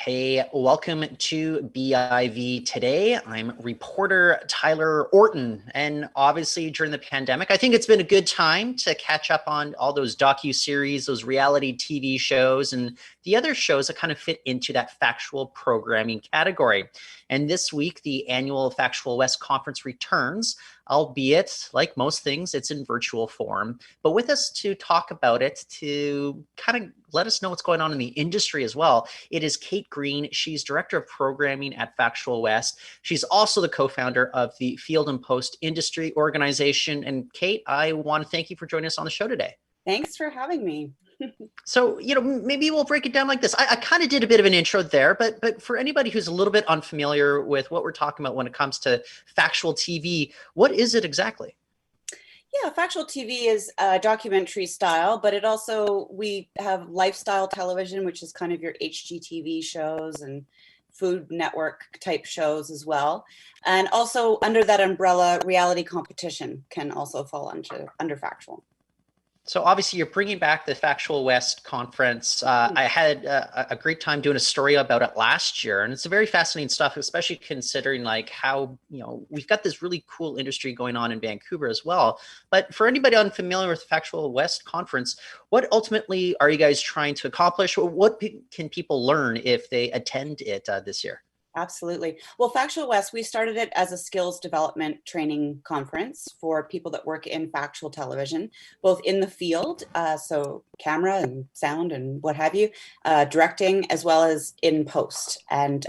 Hey, welcome to BIV Today. I'm reporter Tyler Orton. And obviously during the pandemic, I think it's been a good time to catch up on all those docuseries, those reality TV shows, and the other shows that kind of fit into that factual programming category. And this week, the annual FactualWEST conference returns, albeit like most things, it's in virtual form. But with us to talk about it, to kind of let us know what's going on in the industry as well, it is Kate Green. She's Director of Programming at FactualWEST. She's also the co-founder of the Field and Post Industry Organization. And Kate, I want to thank you for joining us on the show today. Thanks for having me. So, maybe we'll break it down like this. I kind of did a bit of an intro there, but for anybody who's a little bit unfamiliar with what we're talking about when it comes to factual TV, what is it exactly? Yeah, factual TV is documentary style, but we have lifestyle television, which is kind of your HGTV shows and Food Network type shows as well. And also under that umbrella, reality competition can also fall under factual. So obviously you're bringing back the FactualWEST conference. I had a great time doing a story about it last year, and it's a very fascinating stuff, especially considering like how, we've got this really cool industry going on in Vancouver as well. But for anybody unfamiliar with the FactualWEST conference, what ultimately are you guys trying to accomplish? What can people learn if they attend it this year? Absolutely. Well, FactualWEST, we started it as a skills development training conference for people that work in factual television, both in the field, so camera and sound and what have you, directing, as well as in post. And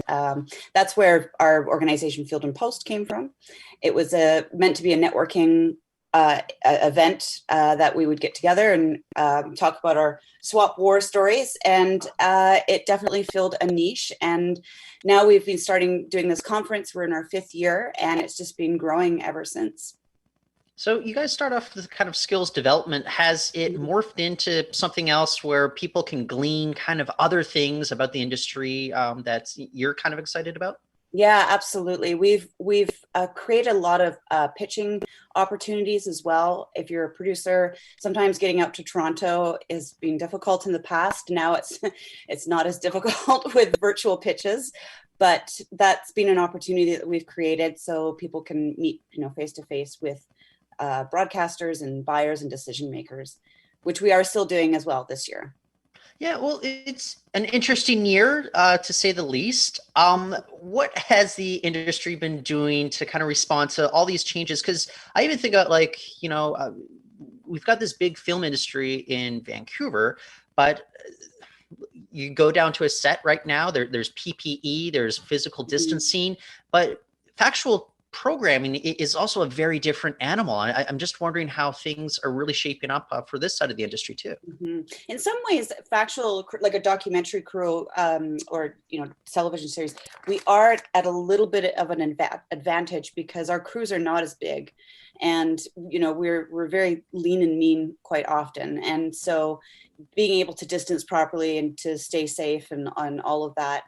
that's where our organization Field and Post came from. It was meant to be a networking event that we would get together and talk about our swap war stories, and it definitely filled a niche. And now we've been doing this conference. We're in our 5th year, and it's just been growing ever since. So you guys start off with kind of skills development. Has it morphed into something else where people can glean kind of other things about the industry that you're kind of excited about? Yeah, absolutely. We've created a lot of pitching opportunities as well. If you're a producer, sometimes getting out to Toronto has been difficult in the past. Now it's not as difficult with virtual pitches, but that's been an opportunity that we've created so people can meet, face to face with broadcasters and buyers and decision makers, which we are still doing as well this year. Yeah, well, it's an interesting year, to say the least. What has the industry been doing to kind of respond to all these changes? Because I even think about we've got this big film industry in Vancouver, but you go down to a set right now, there's PPE, there's physical distancing, but factual programming is also a very different animal. I'm just wondering how things are really shaping up for this side of the industry too. Mm-hmm. In some ways, factual, like a documentary crew or television series, we are at a little bit of an advantage because our crews are not as big, and we're very lean and mean quite often, and so being able to distance properly and to stay safe and on all of that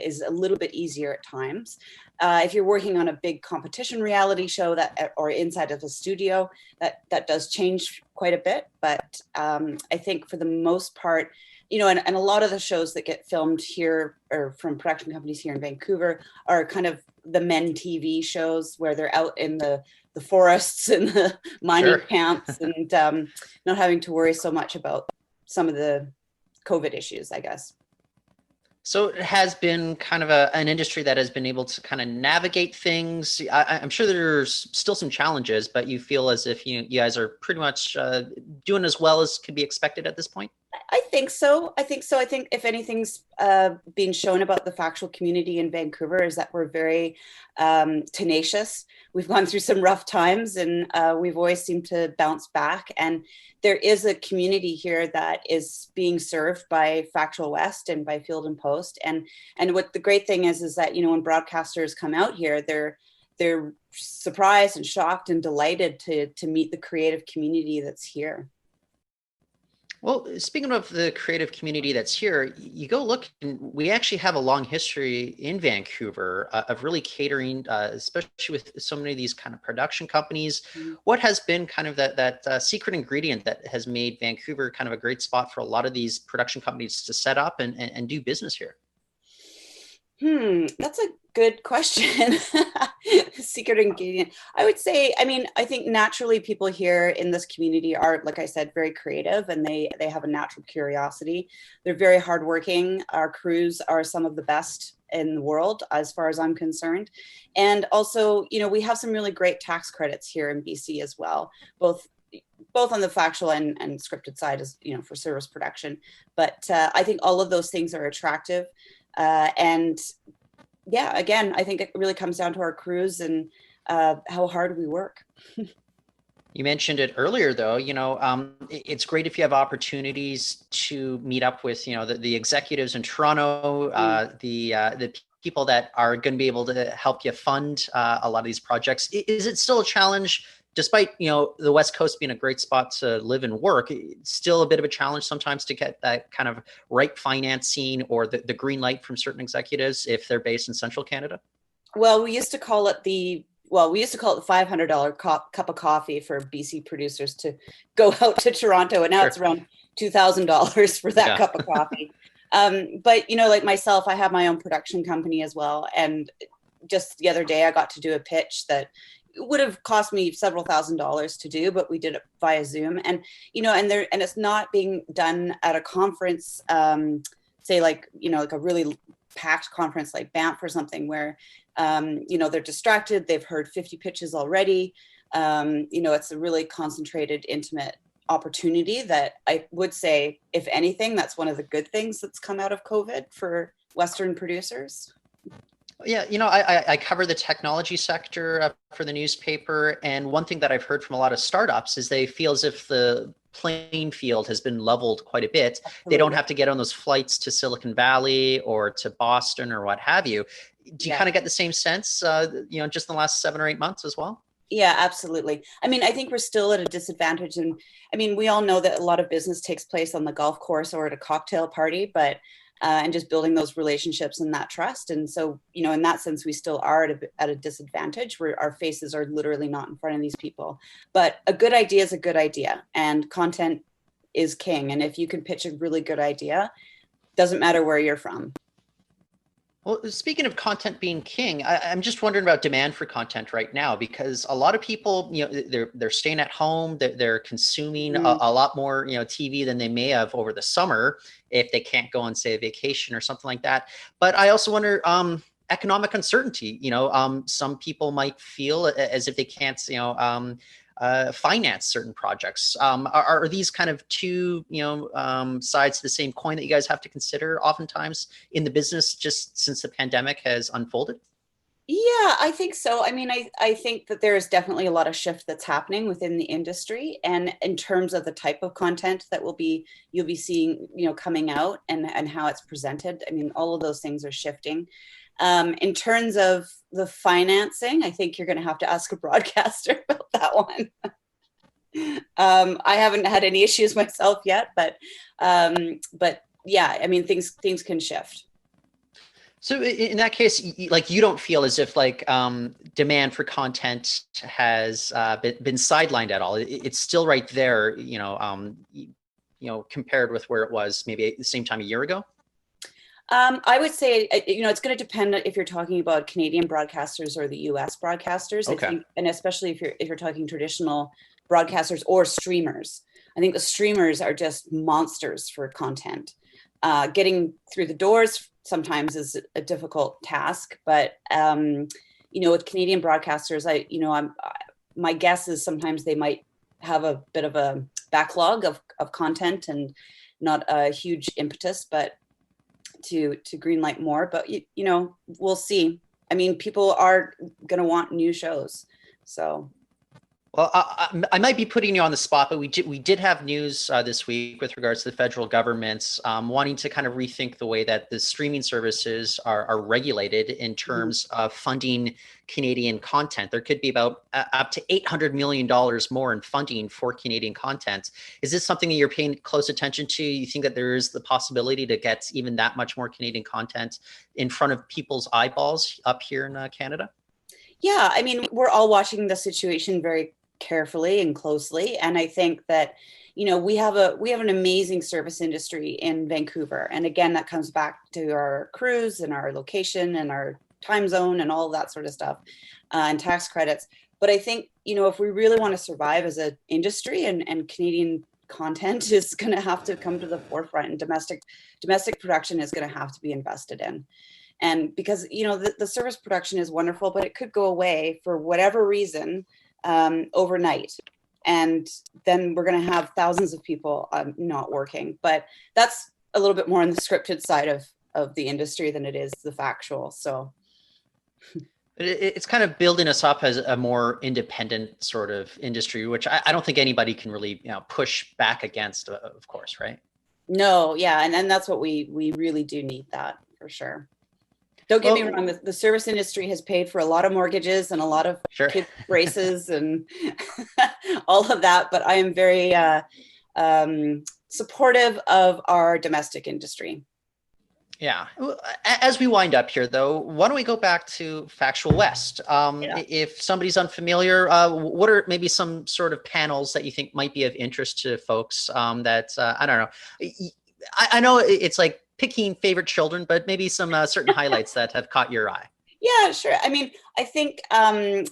is a little bit easier at times. If you're working on a big competition reality show or inside of a studio, that does change quite a bit. But I think for the most part, and a lot of the shows that get filmed here or from production companies here in Vancouver are kind of the men TV shows where they're out in the forests and the mining camps and not having to worry so much about some of the COVID issues, I guess. So it has been kind of an industry that has been able to kind of navigate things. I'm sure there's still some challenges, but you feel as if you guys are pretty much doing as well as could be expected at this point? I think so. I think if anything's being shown about the factual community in Vancouver is that we're very tenacious. We've gone through some rough times, and we've always seemed to bounce back. And there is a community here that is being served by FactualWEST and by Field and Post. And what the great thing is that when broadcasters come out here, they're surprised and shocked and delighted to meet the creative community that's here. Well, speaking of the creative community that's here, you go look, and we actually have a long history in Vancouver of really catering, especially with so many of these kind of production companies. What has been kind of that secret ingredient that has made Vancouver kind of a great spot for a lot of these production companies to set up and do business here? That's a good question. Secret ingredient. I would say, I mean, I think naturally people here in this community are, like I said, very creative, and they have a natural curiosity. They're very hardworking. Our crews are some of the best in the world, as far as I'm concerned. And also, we have some really great tax credits here in BC as well, both on the factual and scripted side, as for service production. But I think all of those things are attractive. And yeah, again, I think it really comes down to our crews and how hard we work. You mentioned it earlier, though. It's great if you have opportunities to meet up with, the executives in Toronto, the people that are going to be able to help you fund a lot of these projects. Is it still a challenge, despite the West Coast being a great spot to live and work? It's still a bit of a challenge sometimes to get that kind of right financing or the green light from certain executives if they're based in Central Canada? Well, we used to call it the $500 cup of coffee for BC producers to go out to Toronto, and now Sure. it's around $2,000 for that cup of coffee. But like myself, I have my own production company as well, and just the other day I got to do a pitch that would have cost me several $1,000s to do, but we did it via Zoom, and and it's not being done at a conference, say like a really packed conference like Banff or something, where they're distracted, they've heard 50 pitches already. It's a really concentrated, intimate opportunity that I would say, if anything, that's one of the good things that's come out of COVID for Western producers. Yeah, I cover the technology sector for the newspaper, and one thing that I've heard from a lot of startups is they feel as if the playing field has been leveled quite a bit. Absolutely. They don't have to get on those flights to Silicon Valley or to Boston or what have you. Do you kind of get the same sense, just in the last 7 or 8 months as well? Yeah, absolutely. I mean, I think we're still at a disadvantage. And I mean, we all know that a lot of business takes place on the golf course or at a cocktail party, but and just building those relationships and that trust. And so, in that sense, we still are at a disadvantage where our faces are literally not in front of these people. But a good idea is a good idea, and content is king. And if you can pitch a really good idea, doesn't matter where you're from. Well, speaking of content being king, I'm just wondering about demand for content right now, because a lot of people, they're staying at home, they're consuming a lot more, TV than they may have over the summer if they can't go on, say, a vacation or something like that. But I also wonder, economic uncertainty. Some people might feel as if they can't, finance certain projects. Are these kind of two, sides to the same coin that you guys have to consider oftentimes in the business, just since the pandemic has unfolded? Yeah, I think so. I mean, I think that there is definitely a lot of shift that's happening within the industry, and in terms of the type of content that you'll be seeing, coming out, and how it's presented. I mean, all of those things are shifting. In terms of the financing, I think you're going to have to ask a broadcaster about that one. I haven't had any issues myself yet, but yeah, I mean, things can shift. So in that case, like, you don't feel as if like demand for content has been sidelined at all. It's still right there, compared with where it was maybe at the same time a year ago. I would say, it's going to depend if you're talking about Canadian broadcasters or the US broadcasters. Okay. I think, and especially if you're talking traditional broadcasters or streamers. I think the streamers are just monsters for content. Getting through the doors sometimes is a difficult task, but with Canadian broadcasters, my guess is sometimes they might have a bit of a backlog of content and not a huge impetus, but to greenlight more. But we'll see. I mean, people are going to want new shows, so. Well, I might be putting you on the spot, but we did have news this week with regards to the federal government's wanting to kind of rethink the way that the streaming services are regulated in terms of funding Canadian content. There could be about up to $800 million more in funding for Canadian content. Is this something that you're paying close attention to? You think that there is the possibility to get even that much more Canadian content in front of people's eyeballs up here in Canada? Yeah, I mean, we're all watching the situation very carefully and closely. And I think that, we have an amazing service industry in Vancouver. And again, that comes back to our crews and our location and our time zone and all of that sort of stuff, and tax credits. But I think, if we really want to survive as an industry, and Canadian content is going to have to come to the forefront, and domestic production is going to have to be invested in. And because, the service production is wonderful, but it could go away for whatever reason overnight. And then we're going to have thousands of people not working. But that's a little bit more on the scripted side of the industry than it is the factual. So it's kind of building us up as a more independent sort of industry, which I don't think anybody can really push back against, of course, right? No, yeah. And then that's what we really do need, that for sure. Don't get me wrong, the service industry has paid for a lot of mortgages and a lot of kids' braces and all of that, but I am very supportive of our domestic industry. Yeah. As we wind up here, though, why don't we go back to FactualWEST? If somebody's unfamiliar, what are maybe some sort of panels that you think might be of interest to folks that, I don't know. I know it's like picking favorite children, but maybe some certain highlights that have caught your eye. Yeah, sure. I mean, I think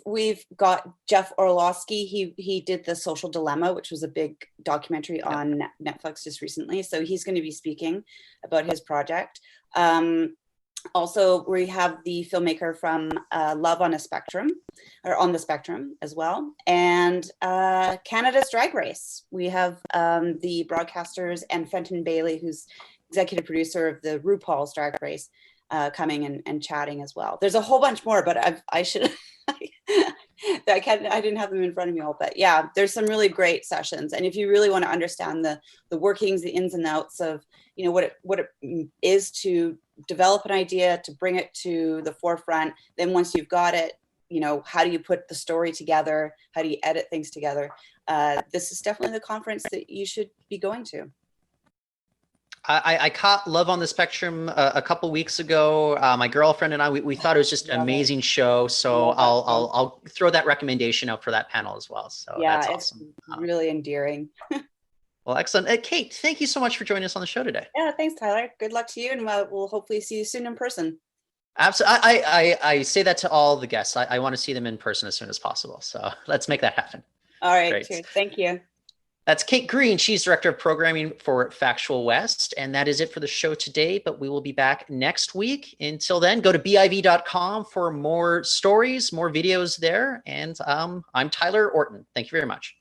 we've got Jeff Orlowski. He did The Social Dilemma, which was a big documentary on Netflix just recently. So he's going to be speaking about his project. Also, we have the filmmaker from Love on a Spectrum, or On the Spectrum as well. And Canada's Drag Race. We have the broadcasters and Fenton Bailey, who's executive producer of the RuPaul's Drag Race, coming and chatting as well. There's a whole bunch more, but I should I didn't have them in front of me all. But yeah, there's some really great sessions. And if you really want to understand the workings, the ins and outs of what it is to develop an idea, to bring it to the forefront, then once you've got it, how do you put the story together? How do you edit things together? This is definitely the conference that you should be going to. I caught Love on the Spectrum a couple weeks ago. My girlfriend and I, we thought it was just an amazing show. So I'll throw that recommendation out for that panel as well. So yeah, that's awesome. It's really endearing. Well, excellent. Kate, thank you so much for joining us on the show today. Yeah, thanks, Tyler. Good luck to you, and we'll hopefully see you soon in person. Absolutely. I say that to all the guests. I want to see them in person as soon as possible. So let's make that happen. All right. Cheers. Thank you. That's Kate Green. She's Director of Programming for FactualWEST. And that is it for the show today, but we will be back next week. Until then, go to BIV.com for more stories, more videos there. And I'm Tyler Orton. Thank you very much.